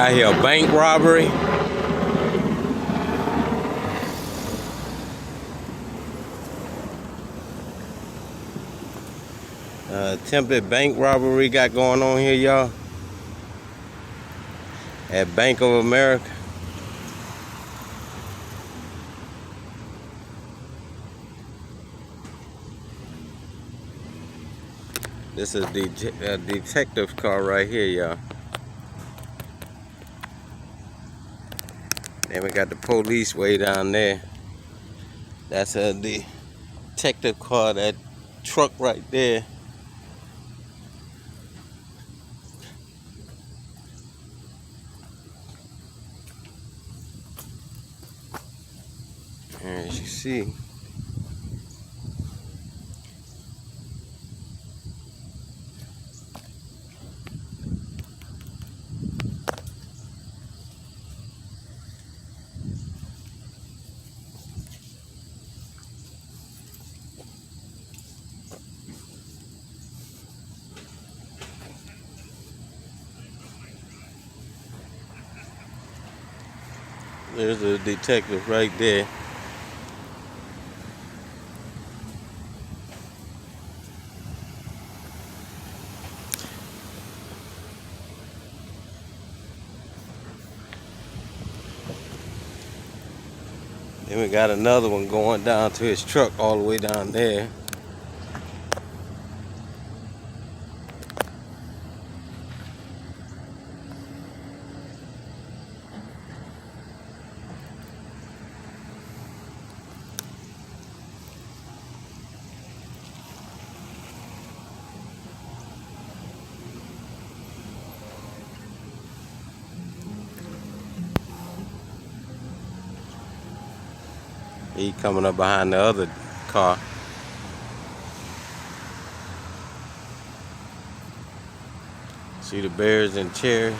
got here a bank robbery. Attempted bank robbery got going on here, y'all. At Bank of America. This is the detective car right here, y'all. Then we got the police way down there. That's a detective car, that truck right there. And as you see, there's a detective right there. Then we got another one going down to his truck all the way down there. He coming up behind the other car. See the bears and chairs.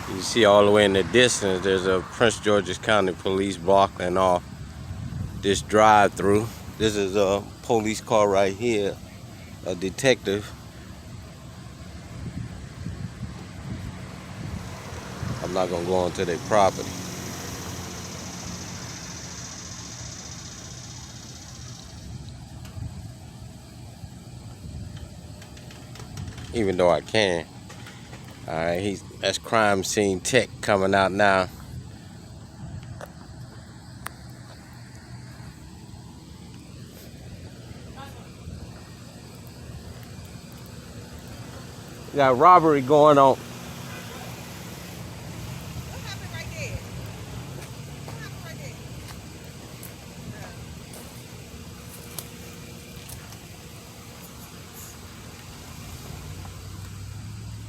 You see all the way in the distance, there's a Prince George's County police blocking off this drive-through. This is a police car right here, a detective. I'm not gonna go onto their property. Even though I can. Alright, that's crime scene tech coming out now. We got robbery going on. What happened right there? What happened right there?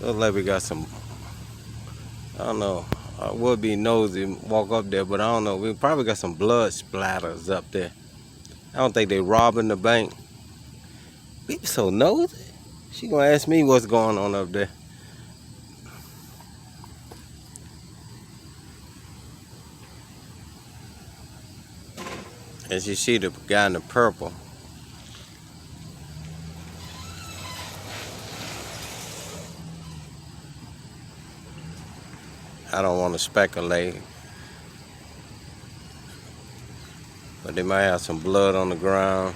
Looks like we got some, I don't know, I would be nosy and walk up there, but I don't know. We probably got some blood splatters up there. I don't think they robbing the bank. People so nosy. She gonna ask me what's going on up there. As you see the guy in the purple. I don't want to speculate, but they might have some blood on the ground.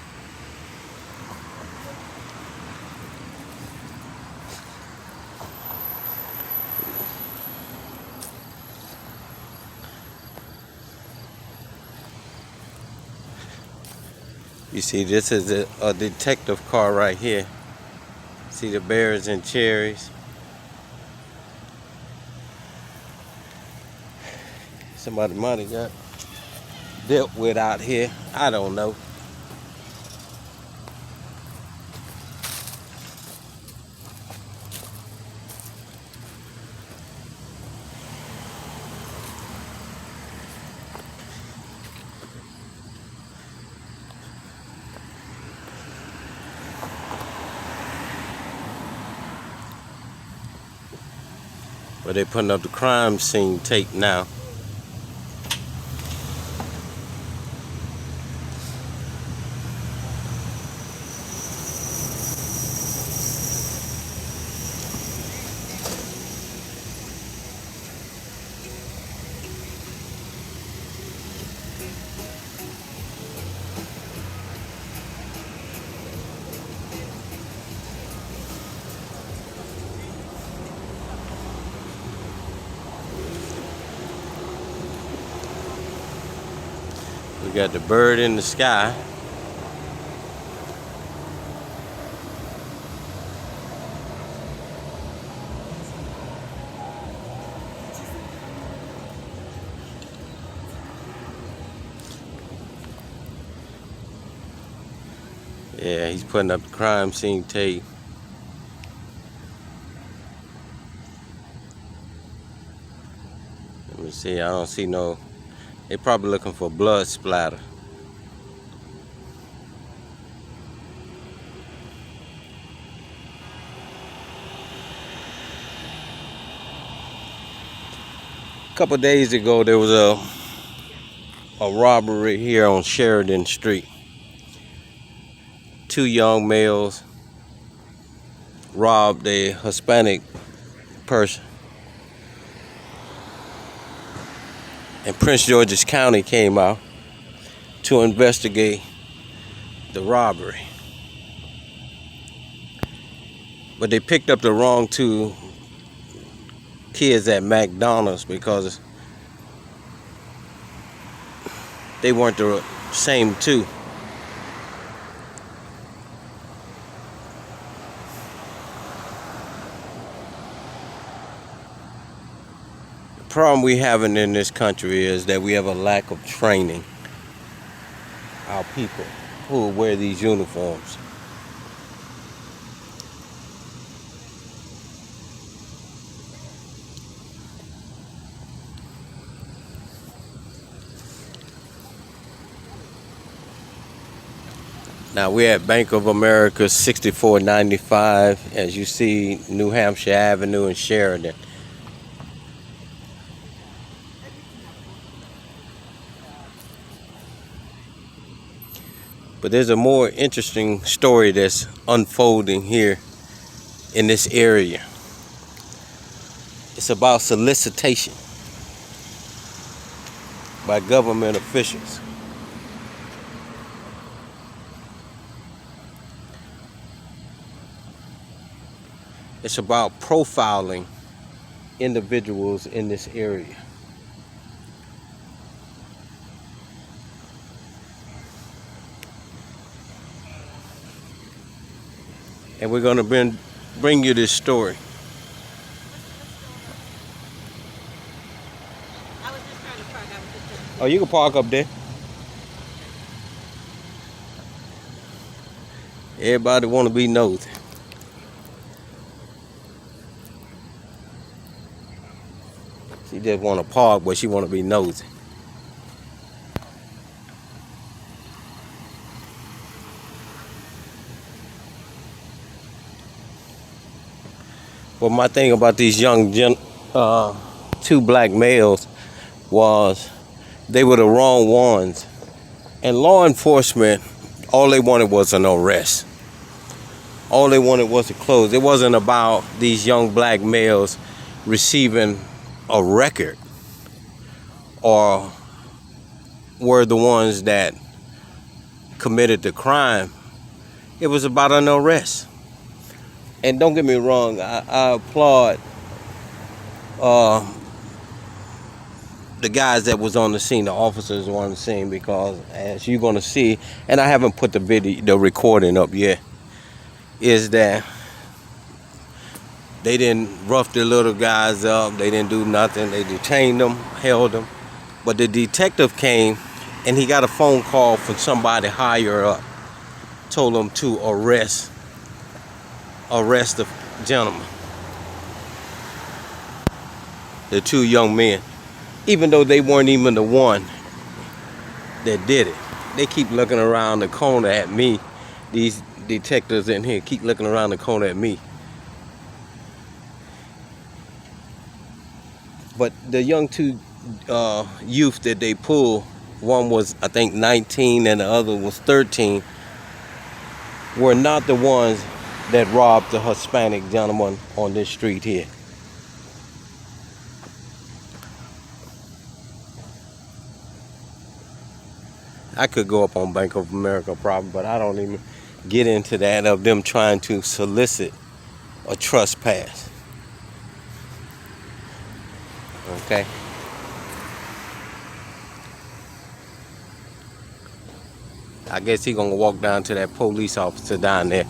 You see, this is a detective car right here. See the bears and cherries. Somebody might have got dealt with out here. I don't know. But they're putting up the crime scene tape now. We got the bird in the sky. Yeah, he's putting up the crime scene tape. Let me see, I don't see no, they probably looking for blood splatter. A couple days ago, there was a robbery here on Sheridan Street. 2 young males robbed a Hispanic person. And Prince George's County came out to investigate the robbery. But they picked up the wrong 2 kids at McDonald's because they weren't the same 2. The problem we having in this country is that we have a lack of training our people who wear these uniforms. Now we're at Bank of America 6495, as you see, New Hampshire Avenue and Sheridan. But there's a more interesting story that's unfolding here in this area. It's about solicitation by government officials. It's about profiling individuals in this area. And we're going to bring you this story. I was just trying to park. I was just Oh, you can park up there. Everybody want to be nosy. She just want to park, but she want to be nosy. Well, my thing about these young 2 black males was they were the wrong ones. And law enforcement, all they wanted was an arrest. All they wanted was to close. It wasn't about these young black males receiving a record or were the ones that committed the crime. It was about an arrest. And don't get me wrong, I applaud the guys that was on the scene, the officers on the scene, because as you're gonna see, and I haven't put the recording up yet, is that they didn't rough the little guys up, they didn't do nothing, they detained them, held them. But the detective came and he got a phone call from somebody higher up, told him to arrest the gentleman, the 2 young men, even though they weren't even the one that did it. They keep looking around the corner at me. These detectives in here keep looking around the corner at me. But the young two youth that they pulled, one was I think 19 and the other was 13, were not the ones that robbed the Hispanic gentleman on this street here. I could go up on Bank of America probably, but I don't even get into that of them trying to solicit a trespass. Okay. I guess he gonna walk down to that police officer down there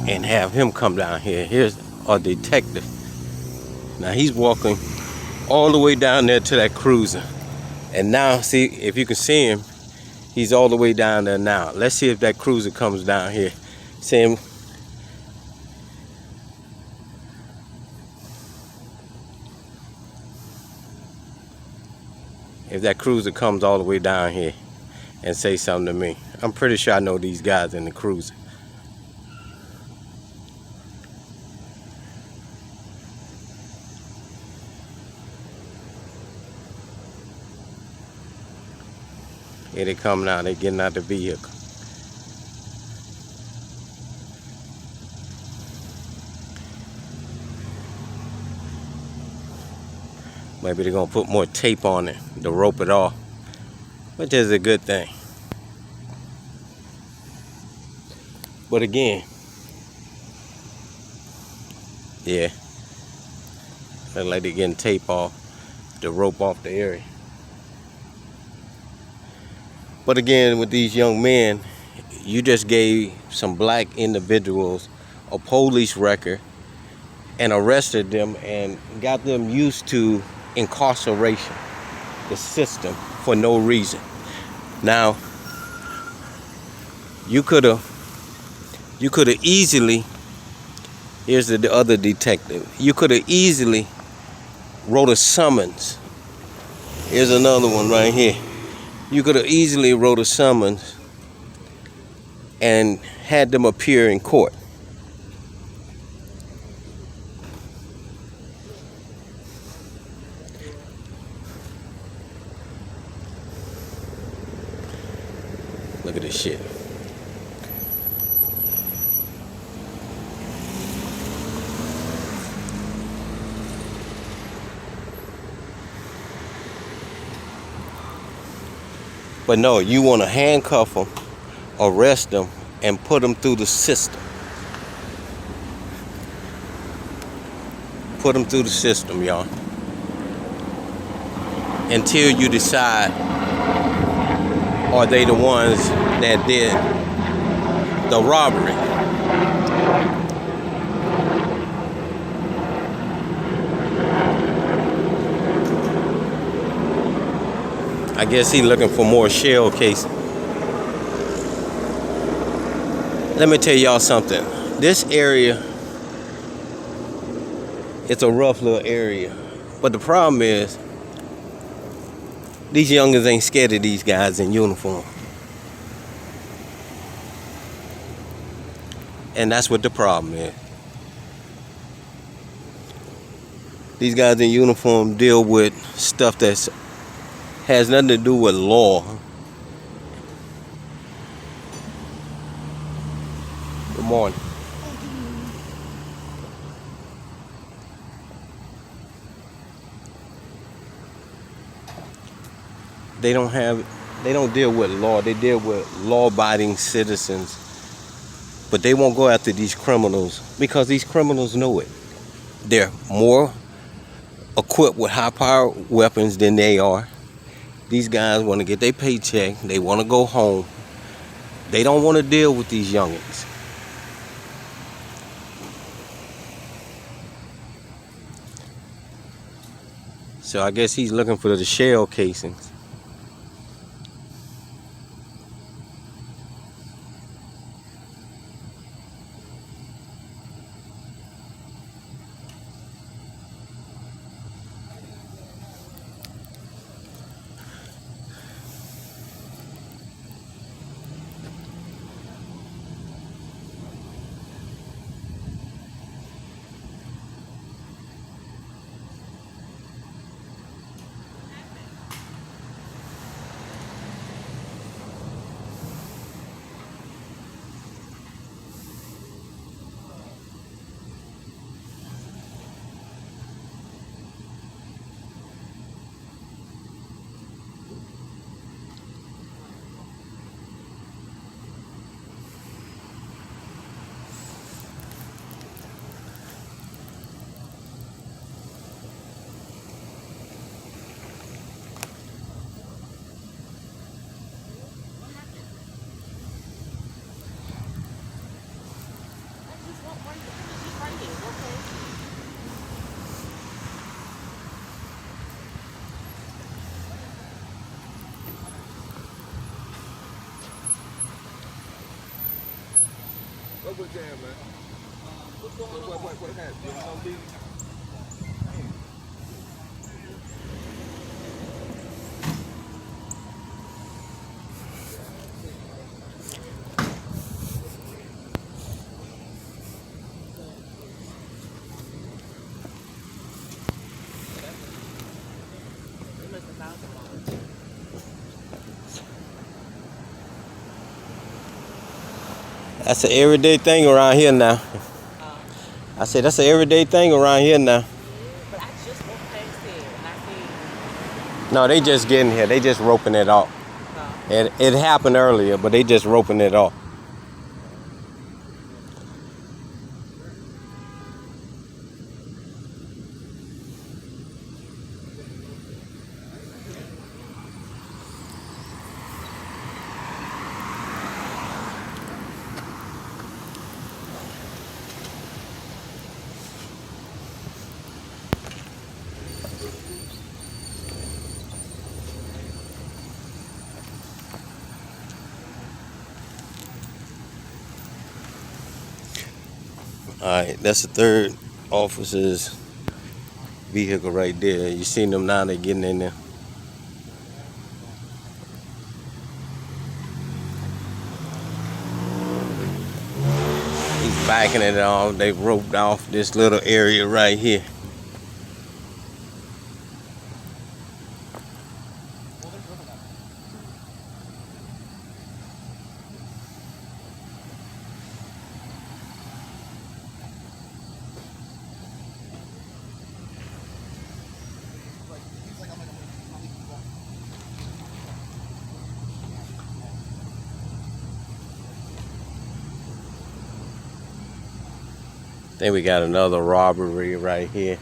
and have him come down here. Here's a detective. Now he's walking all the way down there to that cruiser. And now, see, if you can see him, he's all the way down there now. Let's see if that cruiser comes down here. See him? If that cruiser comes all the way down here and say something to me. I'm pretty sure I know these guys in the cruiser. Here they come now, they getting out the vehicle. Maybe they're gonna put more tape on it to rope it off, which is a good thing. But again, yeah, look like they're getting tape off to rope off the area. But again, with these young men, you just gave some black individuals a police record and arrested them and got them used to incarceration, the system, for no reason. Now, you could have easily, here's the other detective, you could have easily wrote a summons. Here's another one right here. You could have easily wrote a summons and had them appear in court. Look at this shit. But no, you want to handcuff them, arrest them, and put them through the system. Put them through the system, y'all. Until you decide, are they the ones that did the robbery? I guess he's looking for more shell casing. Let me tell y'all something. This area, it's a rough little area. But the problem is, these youngins ain't scared of these guys in uniform. And that's what the problem is. These guys in uniform deal with stuff that has nothing to do with law. Good morning. They don't deal with law. They deal with law-abiding citizens. But they won't go after these criminals because these criminals know it. They're more equipped with high-powered weapons than they are. These guys want to get their paycheck. They want to go home. They don't want to deal with these youngins. So I guess he's looking for the shell casings. That's an everyday thing around here now. I said that's an everyday thing around here now. But I just walked past it and I seen. No, they just getting here. They just roping it off. It happened earlier, but they just roping it off. Alright, that's the third officer's vehicle right there. You seen them now, they getting in there. He's backing it off. They roped off this little area right here. Then we got another robbery right here.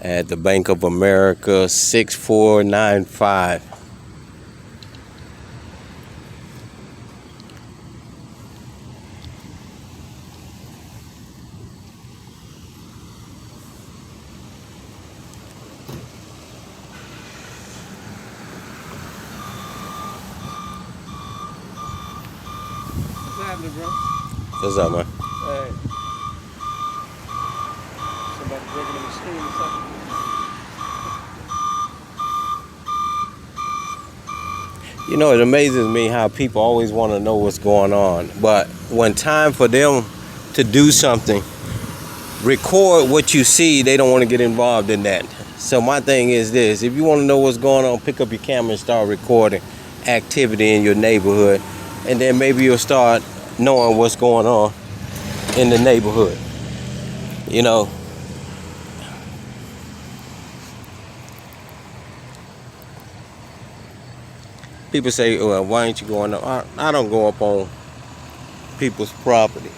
At the Bank of America, 6495. What's happening, bro? What's up, man? Hey. Somebody breaking in the stream or something? You know, it amazes me how people always want to know what's going on. But when time for them to do something, record what you see, they don't want to get involved in that. So my thing is this: if you want to know what's going on, pick up your camera and start recording activity in your neighborhood, and then maybe you'll start knowing what's going on in the neighborhood. You know, people say, well, why ain't you going up? I don't go up on people's property.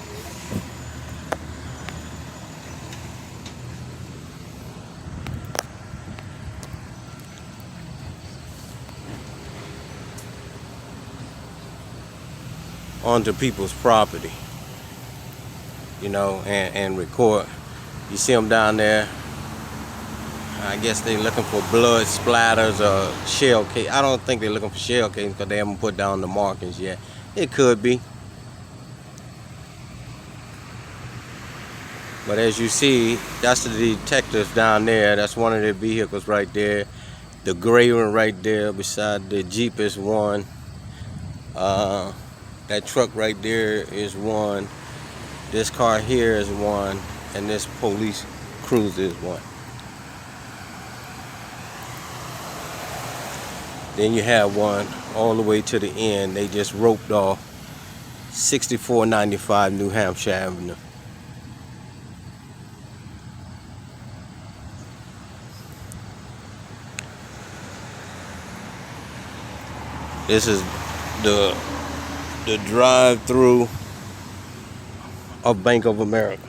Onto people's property, you know, and record. You see them down there, I guess they're looking for blood splatters or shell case. I don't think they're looking for shell cases because they haven't put down the markings yet. It could be. But as you see, that's the detectives down there. That's one of their vehicles right there. The gray one right there beside the Jeep is one. That truck right there is one. This car here is one. And this police cruiser is one. Then you have one all the way to the end. They just roped off 6495 New Hampshire Avenue. This is the drive-through of Bank of America.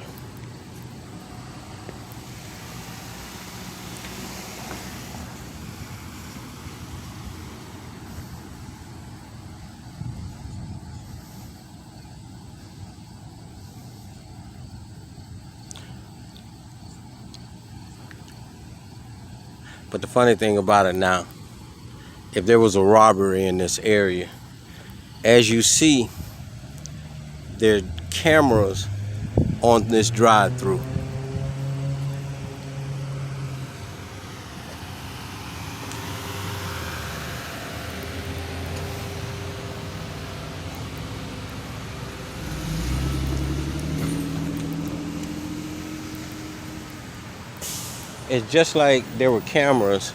But the funny thing about it now, if there was a robbery in this area, as you see, there are cameras on this drive-through. It's just like there were cameras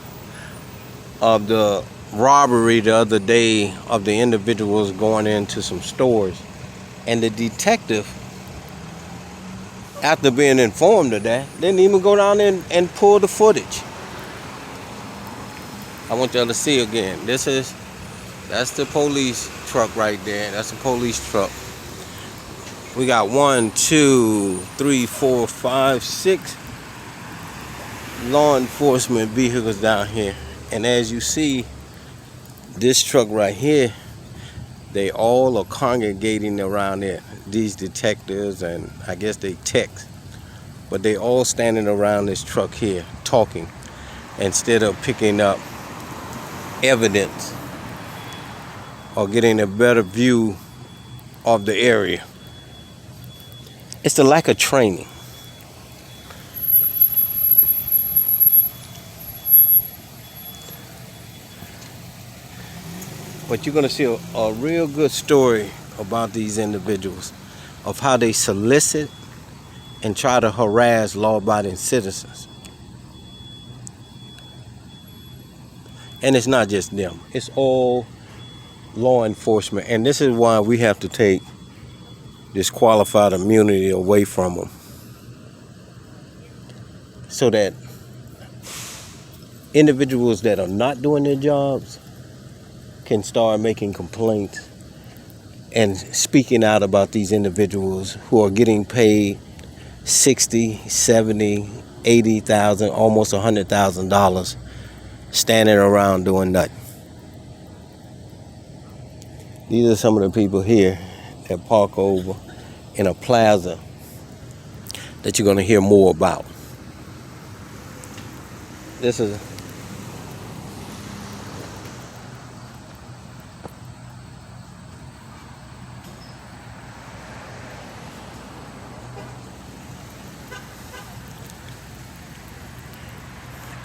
of the robbery the other day of the individuals going into some stores. And the detective, after being informed of that, didn't even go down and pull the footage. I want y'all to see again. That's the police truck right there. That's the police truck. We got 1, 2, 3, 4, 5, 6 law enforcement vehicles down here. And as you see, this truck right here, they all are congregating around there. These detectives, and I guess they techs, but they all standing around this truck here talking instead of picking up evidence or getting a better view of the area. It's the lack of training. But you're going to see a real good story about these individuals, of how they solicit and try to harass law-abiding citizens. And it's not just them. It's all law enforcement. And this is why we have to take this qualified immunity away from them, so that individuals that are not doing their jobs can start making complaints and speaking out about these individuals who are getting paid $60,000, $70,000, $80,000, almost $100,000 standing around doing nothing. These are some of the people here that park over in a plaza that you're going to hear more about. This is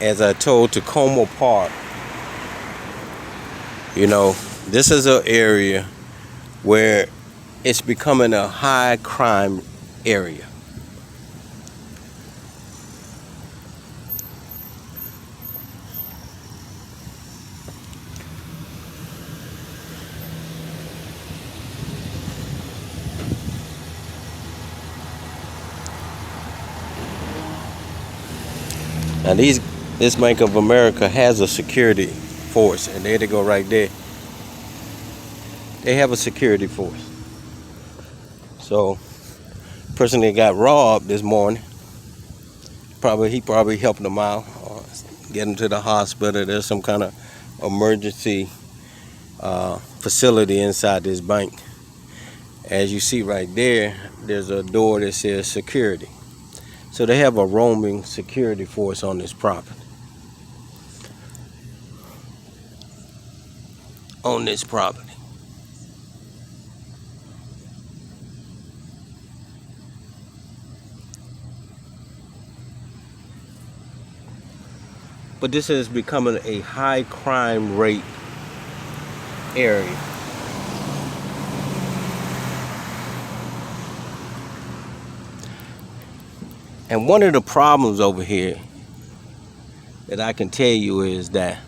as I told Tacoma Park, this is an area where it's becoming a high crime area. Now this Bank of America has a security force, and there they go right there. They have a security force. So, person that got robbed this morning, he probably helped them out, get them to the hospital. There's some kind of emergency facility inside this bank. As you see right there, there's a door that says security. So they have a roaming security force on this property. But this is becoming a high crime rate area. And one of the problems over here that I can tell you is that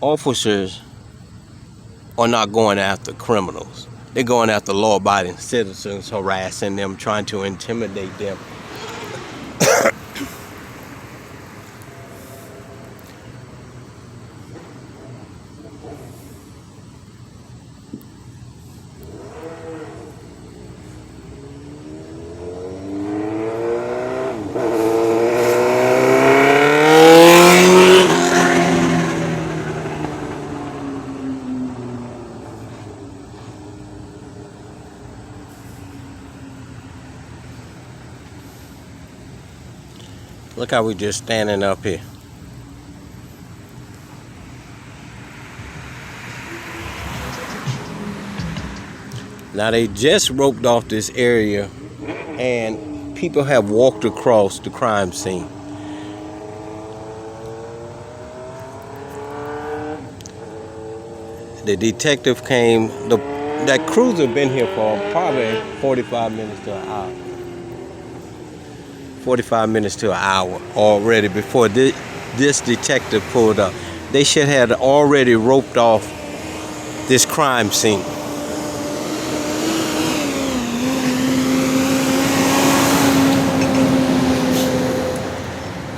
officers are not going after criminals. They're going after law-abiding citizens, harassing them, trying to intimidate them. Look how we just standing up here. Now they just roped off this area and people have walked across the crime scene. The detective came, that cruiser been here for probably 45 minutes to an hour. 45 minutes to an hour already before this detective pulled up. They should have already roped off this crime scene.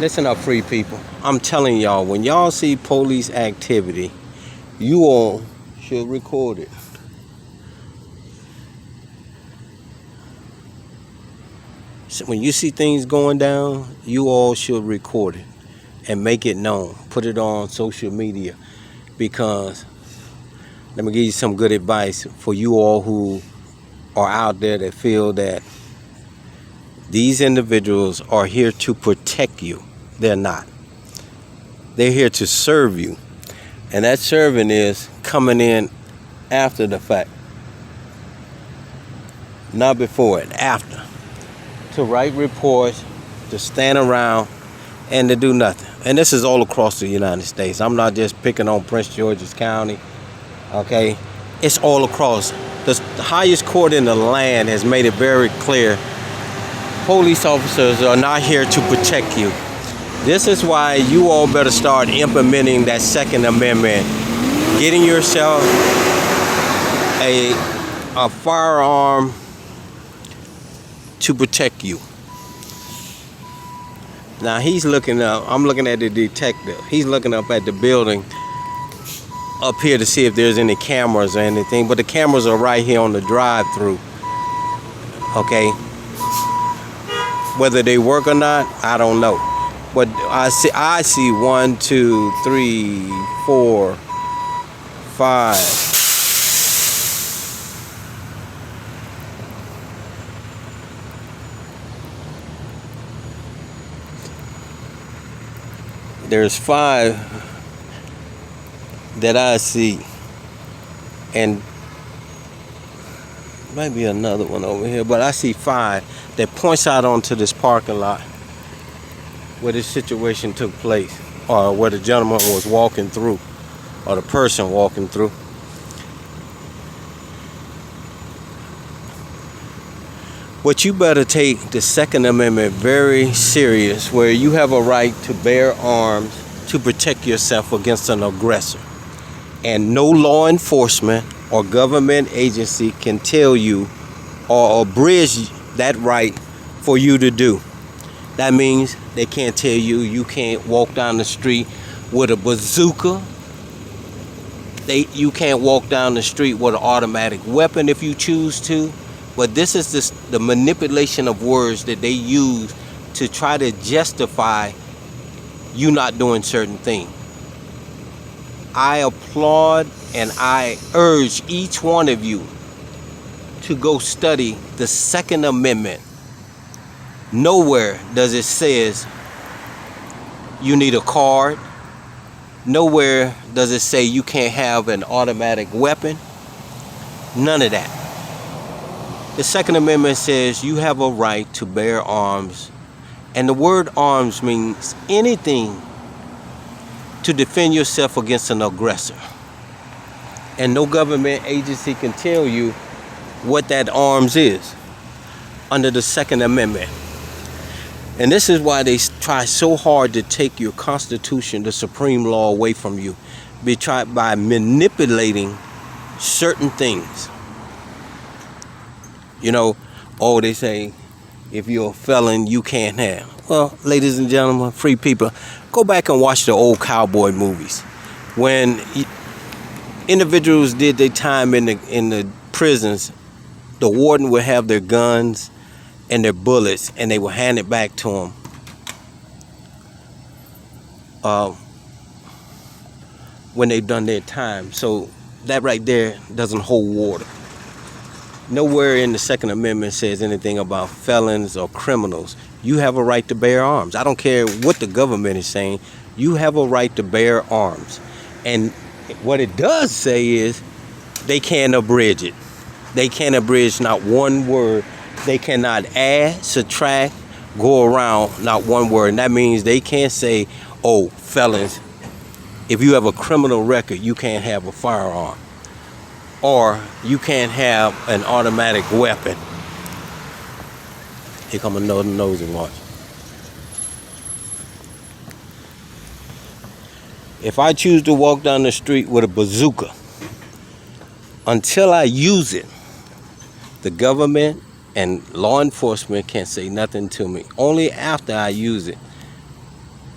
Listen up, free people. I'm telling y'all, when y'all see police activity, you all should record it. So when you see things going down, you all should record it and make it known. Put it on social media, because let me give you some good advice for you all who are out there that feel that these individuals are here to protect you. They're not. They're here to serve you. And that serving is coming in after the fact. Not before it, after. To write reports, to stand around, and to do nothing. And this is all across the United States. I'm not just picking on Prince George's County, okay? It's all across. The highest court in the land has made it very clear police officers are not here to protect you. This is why you all better start implementing that Second Amendment, getting yourself a firearm to protect you. Now he's looking up, I'm looking at the detective. He's looking up at the building up here to see if there's any cameras or anything, but the cameras are right here on the drive-through. Okay? Whether they work or not, I don't know. But I see 1, 2, 3, 4, 5. There's 5 that I see, and maybe another one over here, but I see 5 that points out onto this parking lot where this situation took place, or where the gentleman was walking through, or the person walking through. But you better take the Second Amendment very serious, where you have a right to bear arms to protect yourself against an aggressor. And no law enforcement or government agency can tell you or abridge that right for you to do. That means they can't tell you you can't walk down the street with a bazooka. You can't walk down the street with an automatic weapon if you choose to. But this is the manipulation of words that they use to try to justify you not doing certain things. I applaud and I urge each one of you to go study the Second Amendment. Nowhere does it says you need a card. Nowhere does it say you can't have an automatic weapon. None of that. The Second Amendment says you have a right to bear arms. And the word arms means anything to defend yourself against an aggressor. And no government agency can tell you what that arms is under the Second Amendment. And this is why they try so hard to take your Constitution, the supreme law, away from you. By manipulating certain things. You know, they say, if you're a felon, you can't have. Well, ladies and gentlemen, free people, go back and watch the old cowboy movies. When individuals did their time in the prisons, the warden would have their guns and their bullets, and they would hand it back to them when they've done their time. So that right there doesn't hold water. Nowhere in the Second Amendment says anything about felons or criminals. You have a right to bear arms. I don't care what the government is saying. You have a right to bear arms. And what it does say is they can't abridge it. They can't abridge not one word. They cannot add, subtract, go around not one word. And that means they can't say, oh, felons, if you have a criminal record, you can't have a firearm. Or you can't have an automatic weapon. Here come another nosy watch. If I choose to walk down the street with a bazooka, until I use it, the government and law enforcement can't say nothing to me. Only after I use it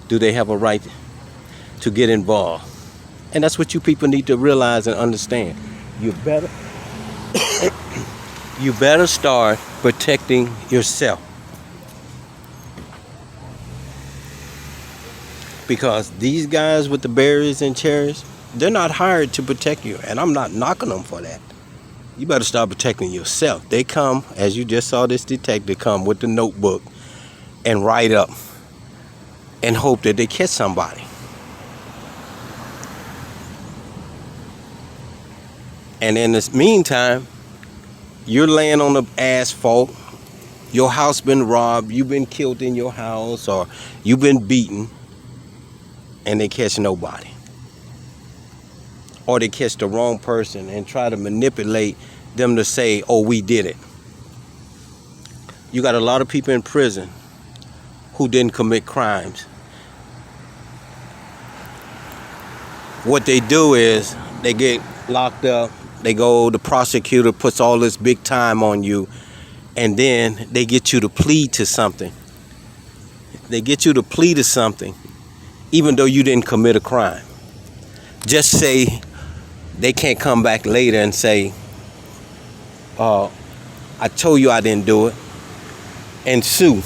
do they have a right to get involved. And that's what you people need to realize and understand. You better start protecting yourself. Because these guys with the berries and cherries, they're not hired to protect you. And I'm not knocking them for that. You better start protecting yourself. They come, as you just saw this detective come with the notebook and write up and hope that they catch somebody. And in this meantime, you're laying on the asphalt. Your house been robbed. You've been killed in your house, or you've been beaten, and they catch nobody. Or they catch the wrong person and try to manipulate them to say, oh, we did it. You got a lot of people in prison who didn't commit crimes. What they do is they get locked up. The prosecutor puts all this big time on you, and then they get you to plead to something. They get you to plead to something, even though you didn't commit a crime. Just say they can't come back later and say, I told you I didn't do it, and sue.